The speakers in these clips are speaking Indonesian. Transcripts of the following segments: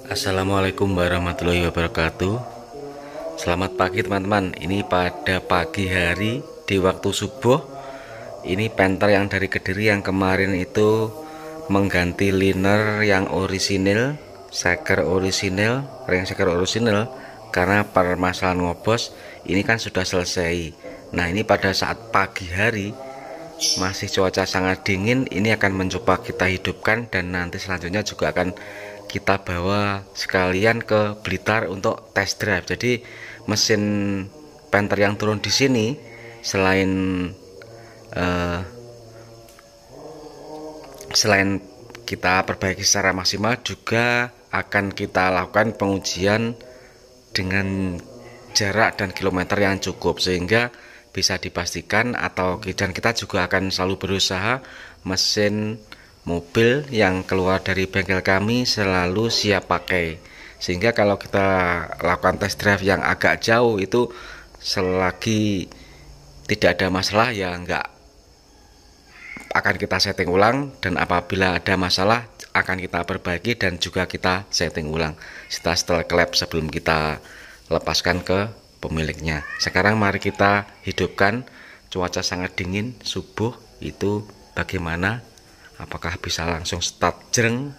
Assalamualaikum warahmatullahi wabarakatuh. Selamat pagi teman-teman. Ini pada pagi hari di waktu subuh. Ini penter yang dari Kediri yang kemarin itu mengganti liner yang orisinil, seker orisinil, ring seker orisinil karena permasalahan ngobos. Ini kan sudah selesai. Nah, ini pada saat pagi hari masih cuaca sangat dingin, ini akan mencoba kita hidupkan dan nanti selanjutnya juga akan kita bawa sekalian ke Blitar untuk test drive. Jadi mesin penter yang turun di sini selain kita perbaiki secara maksimal, juga akan kita lakukan pengujian dengan jarak dan kilometer yang cukup sehingga bisa dipastikan, atau dan kita juga akan selalu berusaha mesin mobil yang keluar dari bengkel kami selalu siap pakai, sehingga kalau kita lakukan test drive yang agak jauh itu selagi tidak ada masalah ya nggak akan kita setting ulang, dan apabila ada masalah akan kita perbaiki dan juga kita setting ulang setelah klep sebelum kita lepaskan ke pemiliknya. Sekarang mari kita hidupkan. Cuaca sangat dingin subuh itu bagaimana? Apakah bisa langsung start jreng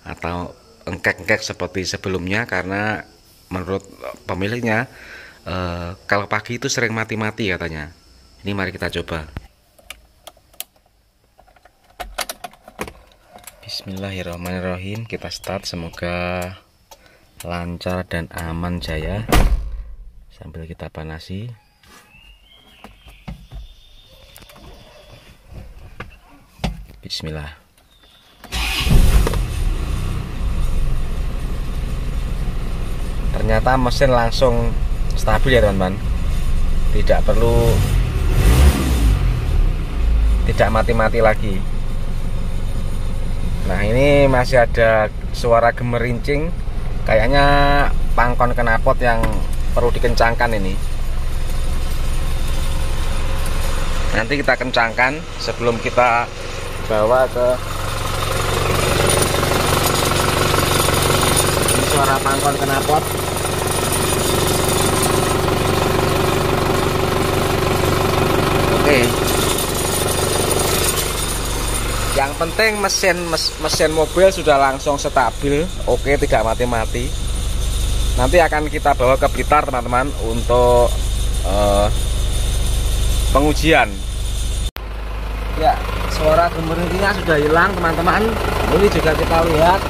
atau engkek-engkek seperti sebelumnya? Karena menurut pemiliknya kalau pagi itu sering mati-mati katanya. Ini mari kita coba. Bismillahirrahmanirrahim. Kita start, semoga lancar dan aman jaya. Sambil kita panasi. Bismillah. Ternyata mesin langsung stabil ya teman-teman. Tidak perlu, tidak mati-mati lagi. Nah, ini masih ada suara gemerincing. Kayaknya pangkon knalpot yang perlu dikencangkan ini. Nanti kita kencangkan sebelum kita bawa ke. Ini suara pangkon knalpot. Oke. Yang penting mesin mobil sudah langsung stabil. Oke, tidak mati-mati. Nanti akan kita bawa ke Blitar teman-teman untuk pengujian. Ya, suara gemerincingnya sudah hilang teman-teman. Ini juga kita lihat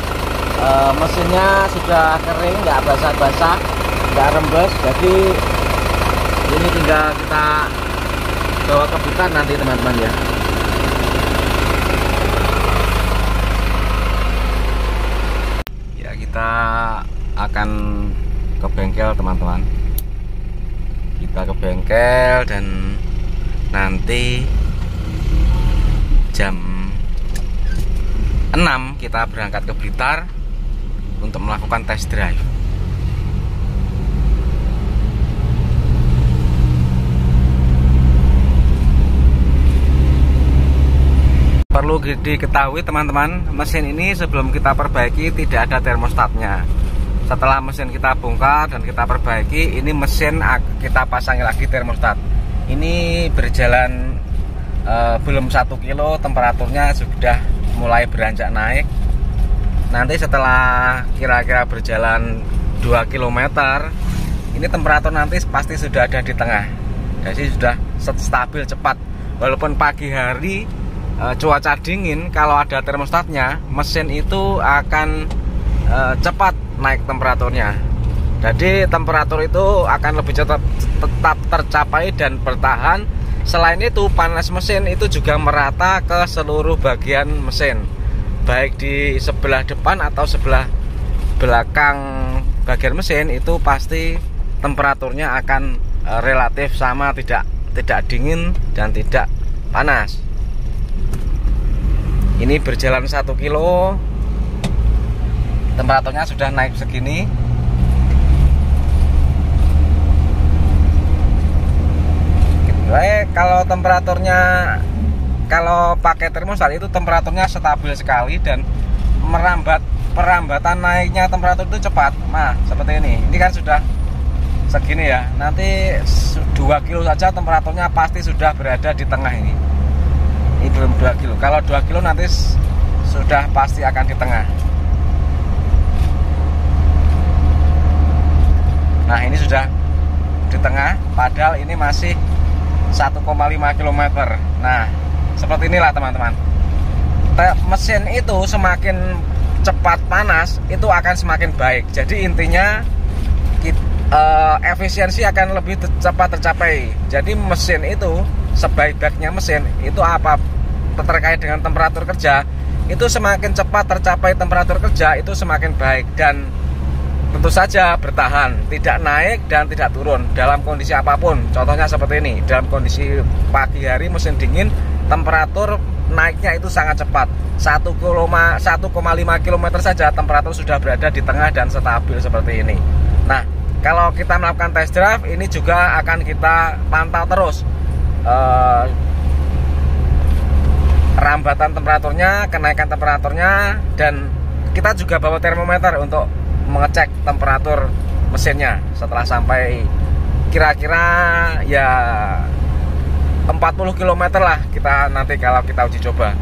mesinnya sudah kering, nggak basah-basah, nggak rembes. Jadi ini tinggal kita bawa ke Blitar nanti teman-teman ya. Ya, kita akan ke bengkel teman-teman. Kita ke bengkel dan nanti jam 6 kita berangkat ke Blitar untuk melakukan test drive. Perlu diketahui teman-teman, mesin ini sebelum kita perbaiki tidak ada termostatnya. Setelah mesin kita bongkar dan kita perbaiki, ini mesin kita pasangi lagi termostat. Ini berjalan belum 1 kilo, temperaturnya sudah mulai beranjak naik. Nanti setelah kira-kira berjalan 2 km, ini temperatur nanti pasti sudah ada di tengah. Jadi sudah stabil cepat. Walaupun pagi hari cuaca dingin, kalau ada termostatnya, mesin itu akan cepat naik temperaturnya. Jadi temperatur itu akan lebih tetap tercapai dan bertahan. Selain itu, panas mesin itu juga merata ke seluruh bagian mesin, baik di sebelah depan atau sebelah belakang bagian mesin. Itu pasti temperaturnya akan relatif sama, tidak dingin dan tidak panas. Ini berjalan 1 kilo, temperaturnya sudah naik segini. Kalau temperaturnya, kalau pakai termostat itu temperaturnya stabil sekali dan merambat perambatan naiknya temperatur itu cepat. Nah, seperti ini. Ini kan sudah segini ya. Nanti 2 kilo saja temperaturnya pasti sudah berada di tengah ini. Ini belum 2 kilo. Kalau 2 kilo nanti sudah pasti akan di tengah. Nah, ini sudah di tengah, padahal ini masih 1,5 km. Nah, seperti inilah teman-teman. Mesin itu semakin cepat panas, itu akan semakin baik. Jadi intinya efisiensi akan lebih cepat tercapai. Jadi mesin itu, sebaik-baiknya mesin itu apa terkait dengan temperatur kerja, itu semakin cepat tercapai temperatur kerja itu semakin baik, dan tentu saja bertahan, tidak naik dan tidak turun dalam kondisi apapun. Contohnya seperti ini, dalam kondisi pagi hari musim dingin, temperatur naiknya itu sangat cepat. 1,5 km saja temperatur sudah berada di tengah dan stabil seperti ini. Nah, kalau kita melakukan test drive, ini juga akan kita pantau terus rambatan temperaturnya, kenaikan temperaturnya, dan kita juga bawa termometer untuk mengecek temperatur mesinnya setelah sampai kira-kira ya 40 km lah kita nanti kalau kita uji coba.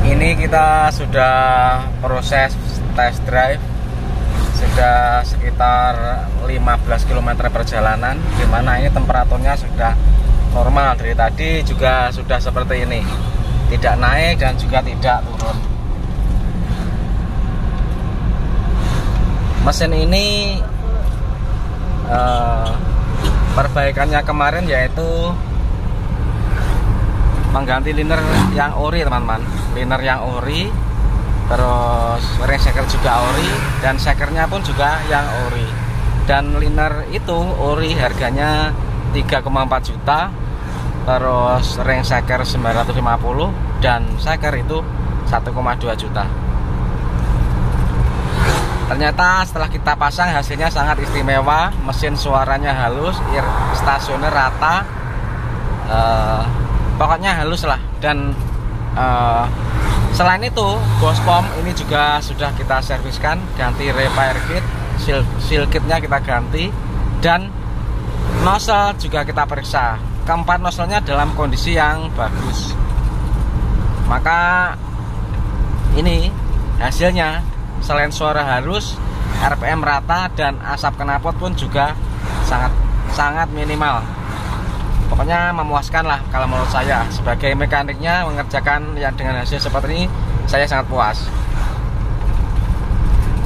Ini kita sudah proses test drive sudah sekitar 15 km perjalanan, dimana ini temperaturnya sudah normal. Dari tadi juga sudah seperti ini, tidak naik dan juga tidak turun. Mesin ini perbaikannya kemarin yaitu mengganti liner yang ori teman-teman, liner yang ori, terus ring shaker juga ori, dan shakernya pun juga yang ori. Dan liner itu ori harganya 3,4 juta, terus ring shaker 950, dan shaker itu 1,2 juta. Ternyata setelah kita pasang hasilnya sangat istimewa. Mesin suaranya halus, stasioner rata, pokoknya halus lah. Dan selain itu bospom ini juga sudah kita serviskan, ganti repair kit, seal kitnya kita ganti, dan nozzle juga kita periksa. Keempat nozzle-nya dalam kondisi yang bagus. Maka ini hasilnya, selain suara halus, RPM rata, dan asap knalpot pun juga sangat minimal. Pokoknya memuaskan lah kalau menurut saya. Sebagai mekaniknya mengerjakan yang dengan hasil seperti ini, saya sangat puas.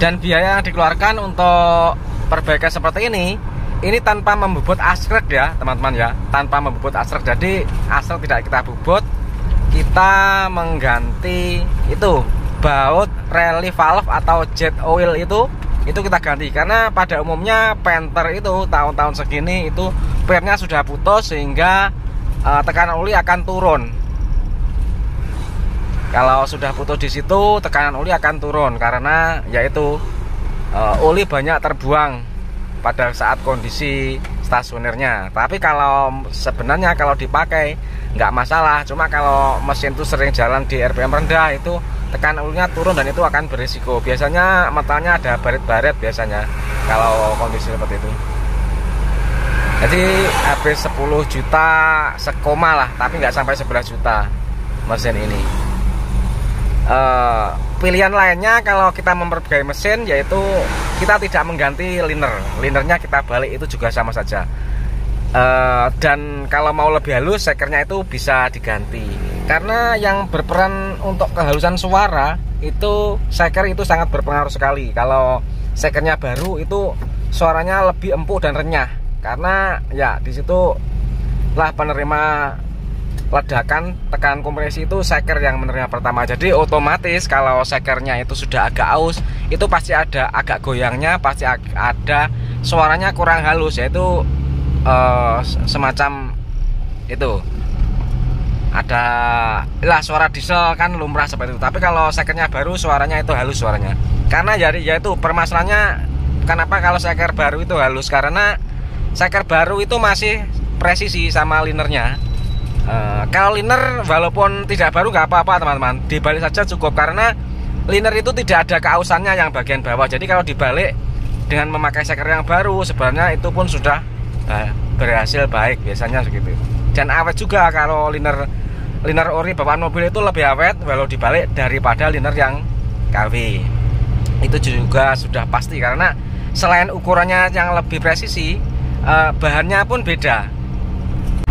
Dan biaya yang dikeluarkan untuk perbaikan seperti ini tanpa membobot asrek ya teman-teman ya, tanpa membobot asrek. Jadi asrek tidak kita bobot, kita mengganti itu baut rally valve atau jet oil itu kita ganti, karena pada umumnya Panther itu tahun-tahun segini itu pirnya sudah putus sehingga tekanan oli akan turun. Kalau sudah putus di situ, tekanan oli akan turun karena yaitu oli banyak terbuang pada saat kondisi stasionernya. Tapi kalau sebenarnya kalau dipakai nggak masalah, cuma kalau mesin itu sering jalan di RPM rendah itu tekanan olinya turun dan itu akan berisiko. Biasanya metalnya ada baret-baret biasanya kalau kondisi seperti itu. Jadi habis 10 juta sekoma lah, tapi nggak sampai 11 juta mesin ini. Pilihan lainnya kalau kita memperbaiki mesin yaitu kita tidak mengganti linernya kita balik, itu juga sama saja. Dan kalau mau lebih halus, shakernya itu bisa diganti, karena yang berperan untuk kehalusan suara itu shaker itu sangat berpengaruh sekali. Kalau shakernya baru itu suaranya lebih empuk dan renyah, karena ya di situ lah penerima ledakan tekanan kompresi itu shaker yang menerima pertama. Jadi otomatis kalau shakernya itu sudah agak aus, itu pasti ada agak goyangnya, pasti ada suaranya kurang halus, yaitu semacam itu ada lah suara diesel kan lumrah seperti itu. Tapi kalau shakernya baru suaranya itu halus suaranya, karena ya itu permasalahannya. Kenapa kalau shaker baru itu halus? Karena shaker baru itu masih presisi sama linernya. Kalau liner walaupun tidak baru nggak apa-apa teman-teman, dibalik saja cukup, karena liner itu tidak ada keausannya yang bagian bawah. Jadi kalau dibalik dengan memakai seker yang baru, sebenarnya itu pun sudah berhasil baik biasanya segitu. Dan awet juga, kalau liner ori bawaan mobil itu lebih awet walau dibalik daripada liner yang KW. Itu juga sudah pasti, karena selain ukurannya yang lebih presisi, bahannya pun beda.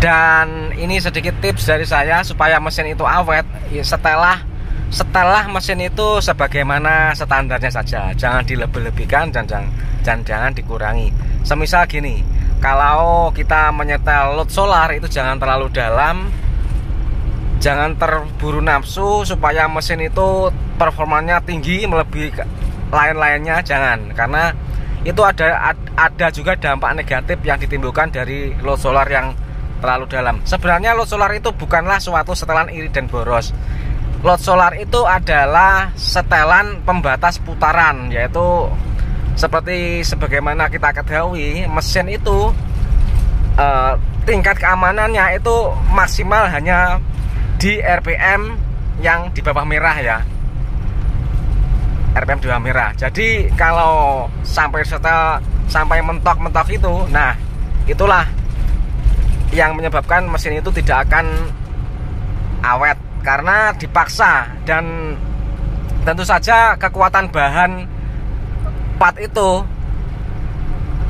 Dan ini sedikit tips dari saya supaya mesin itu awet ya, setelah mesin itu sebagaimana standarnya saja, jangan dilebih-lebihkan dan jangan dikurangi. Semisal gini, kalau kita menyetel load solar itu jangan terlalu dalam, jangan terburu nafsu supaya mesin itu performanya tinggi melebihi lain-lainnya, jangan, karena itu ada juga dampak negatif yang ditimbulkan dari load solar yang terlalu dalam. Sebenarnya load solar itu bukanlah suatu setelan iri dan boros. Load solar itu adalah setelan pembatas putaran, yaitu seperti sebagaimana kita ketahui, mesin itu tingkat keamanannya itu maksimal hanya di RPM yang di bawah merah ya, RPM di bawah merah. Jadi kalau sampai mentok-mentok itu, nah itulah yang menyebabkan mesin itu tidak akan awet karena dipaksa. Dan tentu saja kekuatan bahan part itu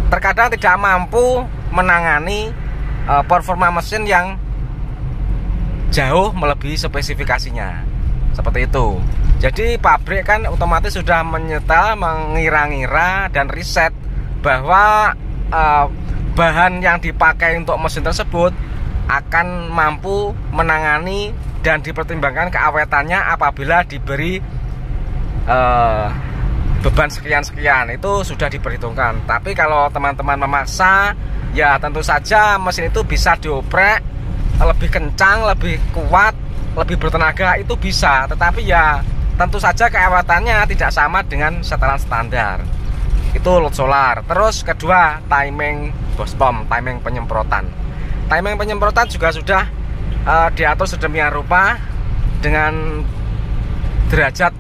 terkadang tidak mampu menangani performa mesin yang jauh melebihi spesifikasinya, seperti itu. Jadi pabrik kan otomatis sudah menyetel, mengira-ngira dan riset bahwa bahan yang dipakai untuk mesin tersebut akan mampu menangani dan dipertimbangkan keawetannya apabila diberi beban sekian-sekian. Itu sudah diperhitungkan. Tapi kalau teman-teman memaksa, ya tentu saja mesin itu bisa dioprek lebih kencang, lebih kuat, lebih bertenaga, itu bisa. Tetapi ya tentu saja keawetannya tidak sama dengan setelan standar. Itu load solar. Terus kedua, timing bospom, timing penyemprotan. Timing penyemprotan juga sudah diatur sedemikian rupa dengan derajat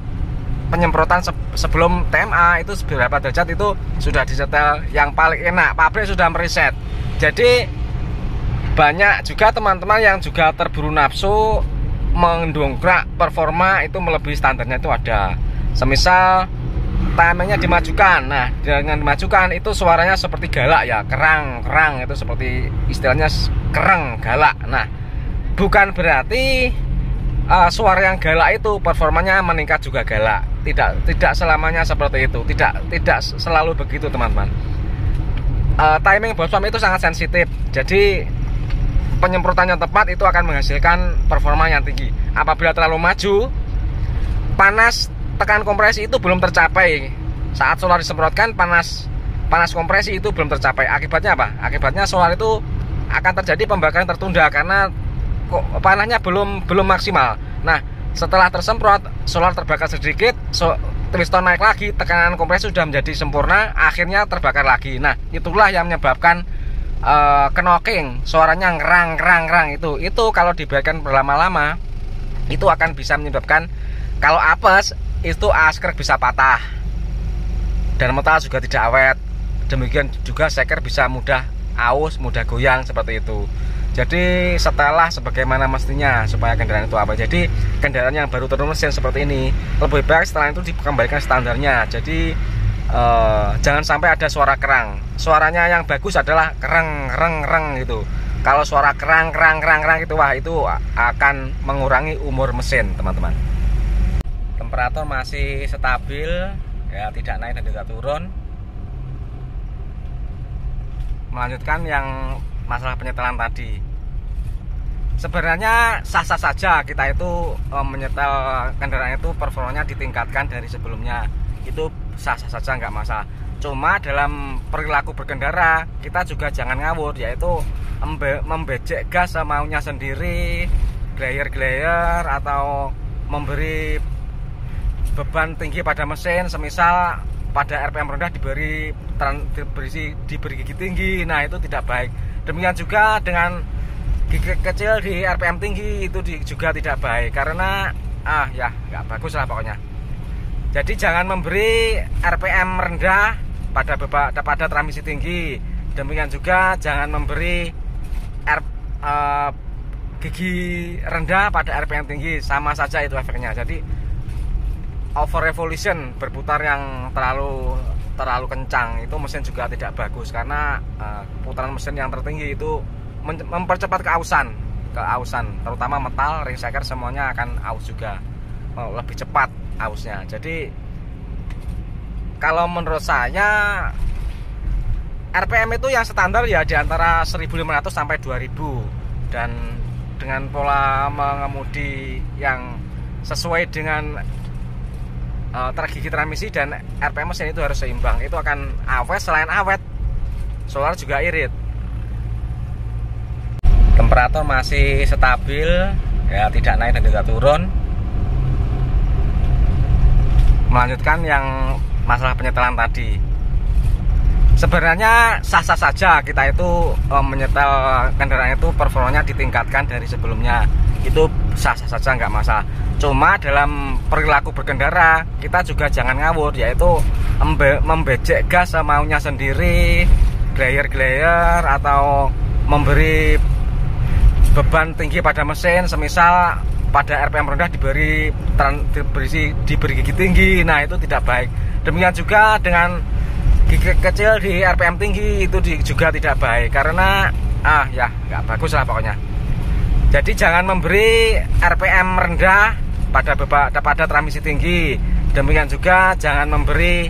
penyemprotan sebelum TMA itu berapa derajat, itu sudah disetel yang paling enak. Pabrik sudah meriset. Jadi banyak juga teman-teman yang juga terburu nafsu mendongkrak performa itu melebihi standarnya, itu ada. Semisal timingnya dimajukan. Nah, dengan dimajukan itu suaranya seperti galak ya, kerang itu seperti istilahnya kereng galak. Nah, bukan berarti suara yang galak itu performanya meningkat juga galak. Tidak selamanya seperti itu. Tidak selalu begitu, teman-teman. Timing bospom itu sangat sensitif. Jadi penyemprotannya tepat itu akan menghasilkan performa yang tinggi. Apabila terlalu maju, panas tekan kompresi itu belum tercapai. Saat solar disemprotkan, panas kompresi itu belum tercapai. Akibatnya apa? Akibatnya solar itu akan terjadi pembakaran tertunda karena panasnya belum maksimal. Nah, setelah tersemprot, solar terbakar sedikit, piston naik lagi, tekanan kompresi sudah menjadi sempurna, akhirnya terbakar lagi. Nah, itulah yang menyebabkan knocking, suaranya ngerang itu kalau dibiarkan berlama-lama itu akan bisa menyebabkan, kalau apes itu asker bisa patah dan metal juga tidak awet. Demikian juga seker bisa mudah aus, mudah goyang, seperti itu. Jadi setelah sebagaimana mestinya supaya kendaraan itu awet. Jadi kendaraan yang baru turun mesin seperti ini lebih baik setelah itu dikembalikan standarnya. Jadi jangan sampai ada suara kerang. Suaranya yang bagus adalah kereng gitu. Kalau suara kerang gitu, wah itu akan mengurangi umur mesin, teman-teman. Temperatur masih stabil ya, tidak naik dan tidak turun. Melanjutkan yang masalah penyetelan tadi. Sebenarnya sah-sah saja kita itu menyetel kendaraan itu performanya ditingkatkan dari sebelumnya. Itu sah-sah saja, nggak masalah. Cuma dalam perilaku berkendara kita juga jangan ngawur, yaitu membejek gas semaunya sendiri, glayer atau memberi beban tinggi pada mesin. Semisal pada RPM rendah diberi gigi tinggi, nah itu tidak baik. Demikian juga dengan gigi kecil di RPM tinggi itu juga tidak baik, karena ya nggak bagus lah pokoknya. Jadi jangan memberi RPM rendah pada transmisi tinggi. Demikian juga jangan memberi gigi rendah pada RPM tinggi, sama saja itu efeknya. Jadi over revolution, berputar yang terlalu kencang, itu mesin juga tidak bagus, karena putaran mesin yang tertinggi itu mempercepat keausan, terutama metal, ring shaker semuanya akan aus juga, lebih cepat ausnya. Jadi kalau menurut saya RPM itu yang standar ya di antara 1.500 sampai 2.000, dan dengan pola mengemudi yang sesuai dengan gigi transmisi dan RPM mesin itu harus seimbang. Itu akan awet, selain awet solar juga irit. Temperatur masih stabil ya, tidak naik dan tidak turun. Melanjutkan yang masalah penyetelan tadi, sebenarnya sah-sah saja kita itu menyetel kendaraan itu performanya ditingkatkan dari sebelumnya, itu sah-sah saja, nggak masalah. Cuma dalam perilaku berkendara kita juga jangan ngawur, yaitu membejek gas semaunya sendiri, glayer atau memberi beban tinggi pada mesin, semisal pada RPM rendah diberi gigi tinggi. Nah, itu tidak baik. Demikian juga dengan gigi kecil di RPM tinggi itu juga tidak baik, karena ya nggak bagus lah pokoknya. Jadi jangan memberi RPM rendah pada transmisi tinggi. Demikian juga jangan memberi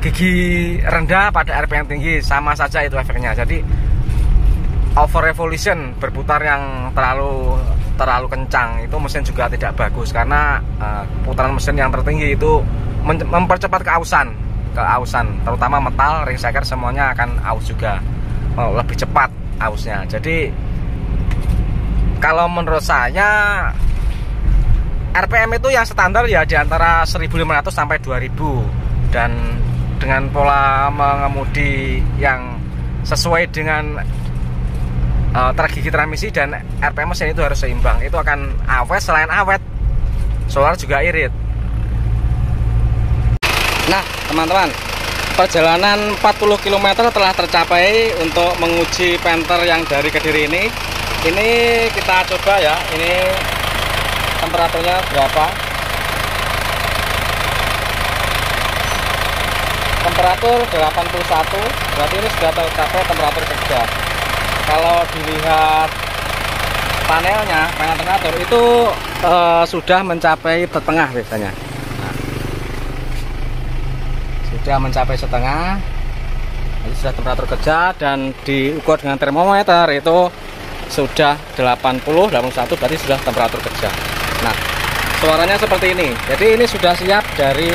gigi rendah pada RPM tinggi, sama saja itu efeknya. Jadi over revolution, berputar yang terlalu kencang, itu mesin juga tidak bagus, karena putaran mesin yang tertinggi itu mempercepat keausan, terutama metal, ring shaker semuanya akan aus juga, lebih cepat ausnya. Jadi kalau menurut saya RPM itu yang standar ya di antara 1.500 sampai 2.000, dan dengan pola mengemudi yang sesuai dengan gigi transmisi dan RPM mesin itu harus seimbang. Itu akan awet, selain awet solar juga irit. Nah teman-teman, perjalanan 40 km telah tercapai untuk menguji Panther yang dari Kediri ini. Ini kita coba ya, ini temperaturnya berapa. Temperatur 81, berarti ini sudah tercapai temperatur kerja. Kalau dilihat panel temperatur itu sudah mencapai setengah biasanya. Nah, sudah mencapai setengah, ini sudah temperatur kerja, dan diukur dengan termometer itu sudah 80, 81, berarti sudah temperatur kerja. Nah, suaranya seperti ini. Jadi ini sudah siap dari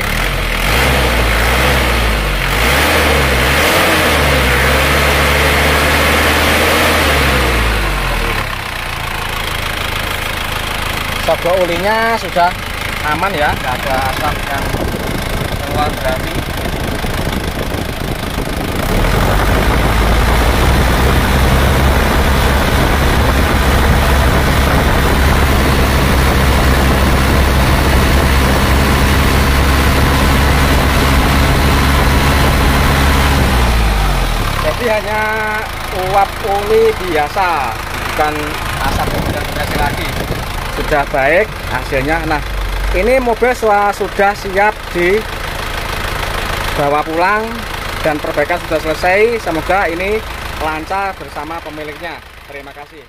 sogok ulinya, sudah aman ya, nggak ada asap yang keluar berarti. Jadi hanya uap uli biasa, bukan asap yang lagi. Sudah baik hasilnya. Nah, ini mobil sudah siap dibawa pulang dan perbaikan sudah selesai. Semoga ini lancar bersama pemiliknya. Terima kasih.